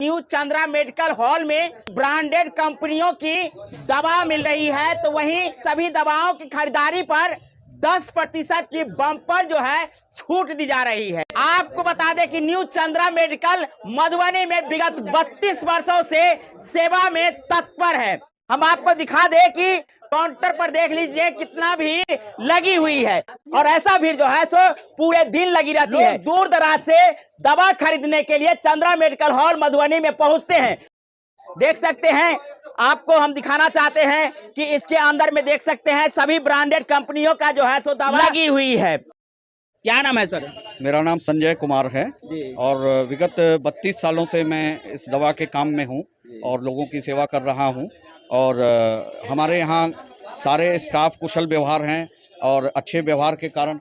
New Chandra medical hall में branded कंपनियों की दवा मिल रही है, तो वहीं सभी दवाओं की खरीदारी पर 10% की बम्पर जो है छूट दी जा रही है। आपको बता दें कि न्यू चंद्रा मेडिकल मधुबनी में विगत 32 वर्षों से सेवा में तत्पर है। हम आपको दिखा दें कि काउंटर पर देख लीजिए कितना भीड़ लगी हुई है, और ऐसा भीड़ जो है सो पूरे दिन लगी रहती है। दूर दराज से दवा खरीदने के लिए चंद्रा मेडिकल हॉल मधुबनी में पहुंचते हैं। देख सकते हैं, आपको हम दिखाना चाहते हैं कि इसके अंदर में देख सकते हैं सभी ब्रांडेड कंपनियों का जो है सो दवा लगी हुई है। क्या नाम है सर? मेरा नाम संजय कुमार है और विगत 32 सालों से मैं इस दवा के काम में हूं और लोगों की सेवा कर रहा हूं। और हमारे यहाँ सारे स्टाफ कुशल व्यवहार हैं और अच्छे व्यवहार के कारण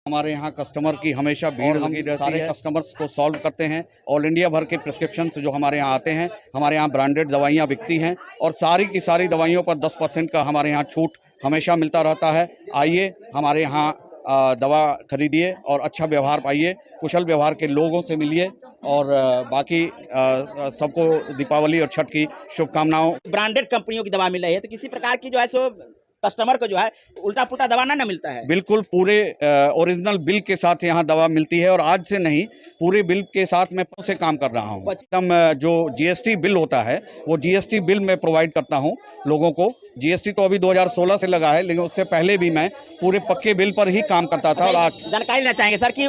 हमारे यहाँ कस्टमर की हमेशा भीड़ लगी रहती है। सारे कस्टमर्स को सॉल्व करते हैं। ऑल इंडिया भर के प्रिस्क्रिप्शन जो हमारे यहाँ आते हैं, हमारे यहाँ ब्रांडेड दवाइयाँ बिकती हैं और सारी की सारी दवाइयों पर 10% का हमारे यहाँ छूट हमेशा मिलता रहता है। आइए हमारे यहाँ दवा खरीदिए और अच्छा व्यवहार पाइए, कुशल व्यवहार के लोगों से मिलिए और बाकी सबको दीपावली और छठ की शुभकामनाओं। ब्रांडेड कंपनियों की दवा मिल रही है, तो किसी प्रकार की जो है सो कस्टमर को जो है उल्टा पुल्टा दवा ना मिलता है। बिल्कुल पूरे ओरिजिनल बिल के साथ यहाँ दवा मिलती है और आज से नहीं, पूरे बिल के साथ मैं से काम कर रहा हूँ। एकदम जो जीएसटी बिल होता है वो जीएसटी बिल मैं प्रोवाइड करता हूँ लोगों को। जीएसटी तो अभी 2016 से लगा है, लेकिन उससे पहले भी मैं पूरे पक्के बिल पर ही काम करता था। और जानकारी लेना चाहेंगे सर कि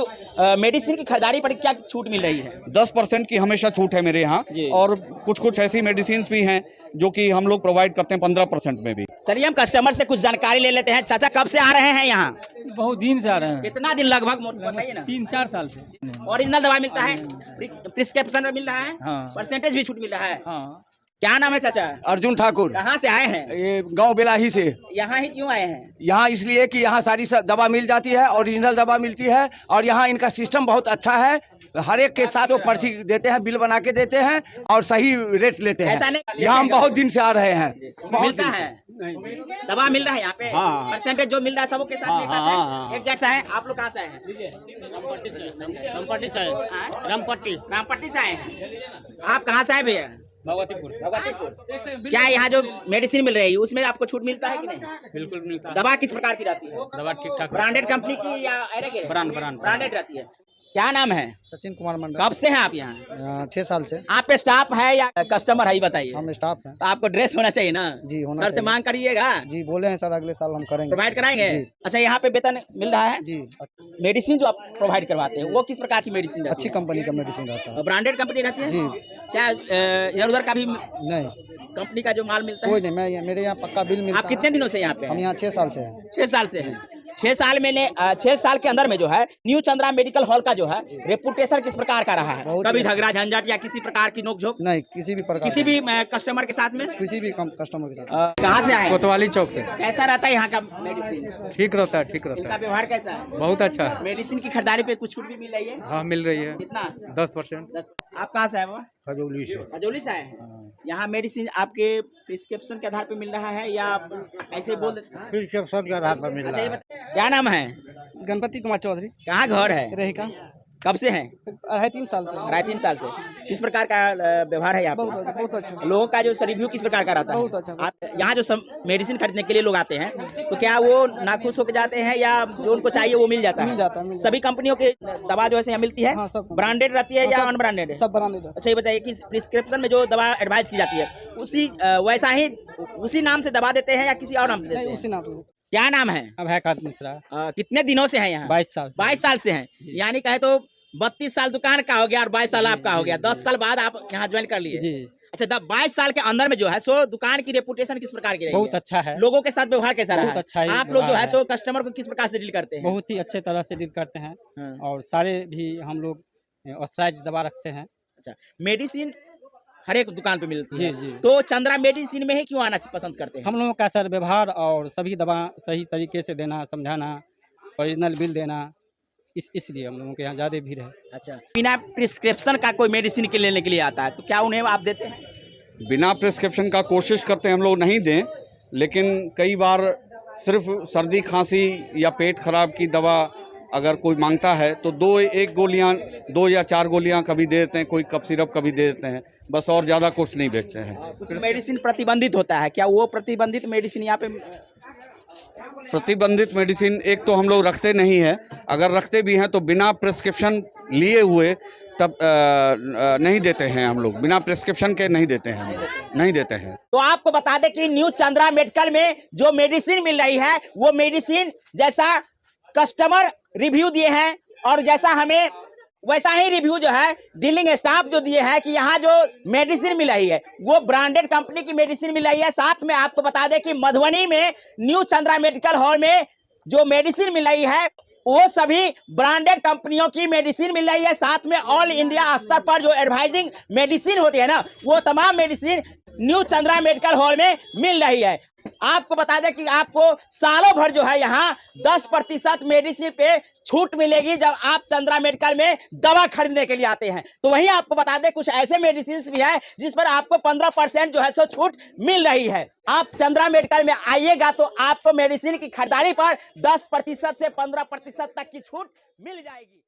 मेडिसिन की खरीदारी पर क्या छूट मिल रही है? 10% की हमेशा छूट है मेरे यहाँ, और कुछ ऐसी मेडिसिन भी हैं जो कि हम लोग प्रोवाइड करते हैं 15% में भी। चलिए हम कस्टमर से कुछ जानकारी ले लेते हैं। चाचा कब से आ रहे हैं यहाँ? बहुत दिन से आ रहे हैं। कितना दिन लगभग बताइए ना। 3-4 साल से। ओरिजिनल दवा मिलता है, प्रिस्क्रिप्शन मिल रहा है, हाँ। परसेंटेज भी छूट मिल रहा है। हाँ। क्या नाम है चाचा? अर्जुन ठाकुर। कहाँ से आए हैं? ये गांव बेलाही से। यहाँ ही क्यों आए हैं? यहाँ इसलिए कि यहाँ सारी दवा मिल जाती है, ओरिजिनल दवा मिलती है और यहाँ इनका सिस्टम बहुत अच्छा है। हर एक के साथ वो पर्ची देते हैं, बिल बना के देते हैं और सही रेट लेते हैं। यहाँ हम बहुत दिन से आ रहे हैं। मिलता है दवा मिल रहा है यहाँ पे। हाँ। परसेंटेज जो मिल रहा है सबों के साथ एक साथ है, एक जैसा है। आप लोग कहाँ से आए हैं? रामपट्टी से आए हैं। आप कहाँ से आए भैया? भगवतीपुर। क्या यहाँ जो मेडिसिन मिल रही है उसमें आपको छूट मिलता है कि नहीं? बिल्कुल मिलता है। दवा किस प्रकार की रहती है? दवा ठीक ठाक। ब्रांडेड कंपनी की या ब्रांडेड रहती है? क्या नाम है? सचिन कुमार मंडल। कब से हैं आप यहाँ? 6 साल से। आप पे स्टाफ है या कस्टमर है, ये बताइए। हम स्टाफ हैं। तो आपको ड्रेस होना चाहिए ना? जी होना सर से मांग करिएगा। जी बोले हैं सर, अगले साल हम करेंगे। प्रोवाइड कराएंगे। अच्छा, यहाँ पे वेतन मिल रहा है? जी। मेडिसिन जो आप प्रोवाइड करवाते हैं वो किस प्रकार की मेडिसिन रहती है? अच्छी कंपनी का मेडिसिन रहता है। ब्रांडेड कंपनी रहती है? जी। क्या इधर उधर का भी नहीं, कंपनी का जो माल मिलता है? कोई नहीं। मेरे यहाँ पक्का बिल मिलता है। आप कितने दिनों से यहाँ पे? हम यहाँ 6 साल से हैं। 6 साल से हैं। 6 साल में 6 साल के अंदर में जो है न्यू चंद्रा मेडिकल हॉल का जो है रेपुटेशन किस प्रकार का रहा है? कभी झगड़ा झंझट या किसी प्रकार की नोकझोंक? नहीं, किसी भी प्रकार, किसी भी कस्टमर के साथ में? किसी भी कस्टमर के साथ। कहाँ से आए? कोतवाली चौक से। कैसा रहता है यहाँ का मेडिसिन? ठीक रहता है, ठीक रहता इनका है। व्यवहार कैसा है? बहुत अच्छा है। मेडिसिन की खरीदारी पे कुछ छूट भी मिल रही है? हाँ मिल रही है। कितना? 10%। 10। आप कहाँ से आए वो? खजौली से आए हैं। यहाँ मेडिसिन आपके प्रिस्क्रिप्शन के आधार पे मिल रहा है या आप ऐसे ही बोल देते हैं? प्रिस्क्रिप्शन के आधार पर मिल अच्छा, ये बताइए क्या नाम है? गणपति कुमार चौधरी। कहाँ घर है? रहेगा। कब से हैं? 3 साल से। 3 साल से। किस प्रकार का व्यवहार है यहाँ पे? बहुत अच्छा। लोगों का जो रिव्यू किस प्रकार का रहता है? बहुत अच्छा। यहाँ जो मेडिसिन खरीदने के लिए लोग आते हैं तो क्या वो नाखुश होकर जाते हैं या जो उनको चाहिए वो मिल जाता है? मिल जाता है। सभी कंपनियों की दवा जो है यहाँ मिलती है? हाँ, सब ब्रांडेड रहती है या अनब्रांडेड है? सब ब्रांडेड। अच्छा, ये बताइए कि प्रिस्क्रिप्शन में जो दवा एडवाइज की जाती है उसी वैसा ही उसी नाम से दवा देते हैं या किसी और नाम से देते हैं? उसी नाम से। क्या नाम है? अभयकांत मिश्रा। कितने दिनों से हैं यहाँ? 22 साल। 22 साल से हैं, यानी कहे तो 32 साल दुकान का हो गया और 22 साल आपका हो गया। 10 साल बाद आप यहाँ ज्वाइन कर लिए। जी। अच्छा, 22 साल के अंदर में जो है सो दुकान की रेपुटेशन किस प्रकार की रही है? बहुत अच्छा है। लोगों के साथ व्यवहार कैसा रहा है? बहुत अच्छा है। आप लोग जो है सो कस्टमर को किस प्रकार से डील करते हैं? बहुत ही अच्छे तरह से डील करते हैं और सारे भी हम लोग ऑथराइज्ड दवा रखते हैं। अच्छा, मेडिसिन हर एक दुकान पे मिलती है। जी। तो चंद्रा मेडिसिन में ही क्यों आना पसंद करते हैं? हम लोगों का सर व्यवहार और सभी दवा सही तरीके से देना, समझाना, ओरिजिनल बिल देना, इसलिए हम लोगों के यहाँ ज़्यादा भीड़ है। अच्छा, बिना प्रिस्क्रिप्शन का कोई मेडिसिन के लेने के लिए आता है तो क्या उन्हें आप देते हैं? बिना प्रिस्क्रिप्शन का कोशिश करते हैं हम लोग नहीं दें, लेकिन कई बार सिर्फ सर्दी खांसी या पेट खराब की दवा अगर कोई मांगता है तो दो या चार गोलियां कभी दे देते हैं, कोई कप सिरप कभी दे देते हैं, बस, और ज़्यादा कुछ नहीं बेचते हैं। कुछ मेडिसिन प्रतिबंधित होता है क्या? वो प्रतिबंधित मेडिसिन यहाँ पे प्रतिबंधित मेडिसिन एक तो हम लोग रखते नहीं हैं, अगर रखते भी हैं तो बिना प्रिस्क्रिप्शन लिए हुए तब नहीं देते हैं हम लोग, बिना प्रिस्क्रिप्शन के नहीं देते हैं, हम नहीं देते हैं। तो आपको बता दें कि न्यू चंद्रा मेडिकल में जो मेडिसिन मिल रही है वो मेडिसिन जैसा कस्टमर रिव्यू दिए हैं और जैसा हमें वैसा ही रिव्यू जो है डीलिंग स्टाफ जो दिए हैं कि यहाँ जो मेडिसिन मिल रही है वो ब्रांडेड कंपनी की मेडिसिन मिल रही है। साथ में आपको बता दें कि मधुबनी में न्यू चंद्रा मेडिकल हॉल में जो मेडिसिन मिल रही है वो सभी ब्रांडेड कंपनियों की मेडिसिन मिल रही है। साथ में ऑल इंडिया स्तर पर जो एडवाइजिंग मेडिसिन होती है ना, वो तमाम medicine new Chandra medical hall में मिल रही है। आपको बता दें कि आपको सालों भर जो है यहाँ 10% मेडिसिन पे छूट मिलेगी जब आप चंद्रा मेडिकल में दवा खरीदने के लिए आते हैं। तो वहीं आपको बता दें कुछ ऐसे मेडिसिन भी है जिस पर आपको 15% जो है सो छूट मिल रही है। आप चंद्रा मेडिकल में आइएगा तो आपको मेडिसिन की खरीदारी पर 10% से 15% तक की छूट मिल जाएगी।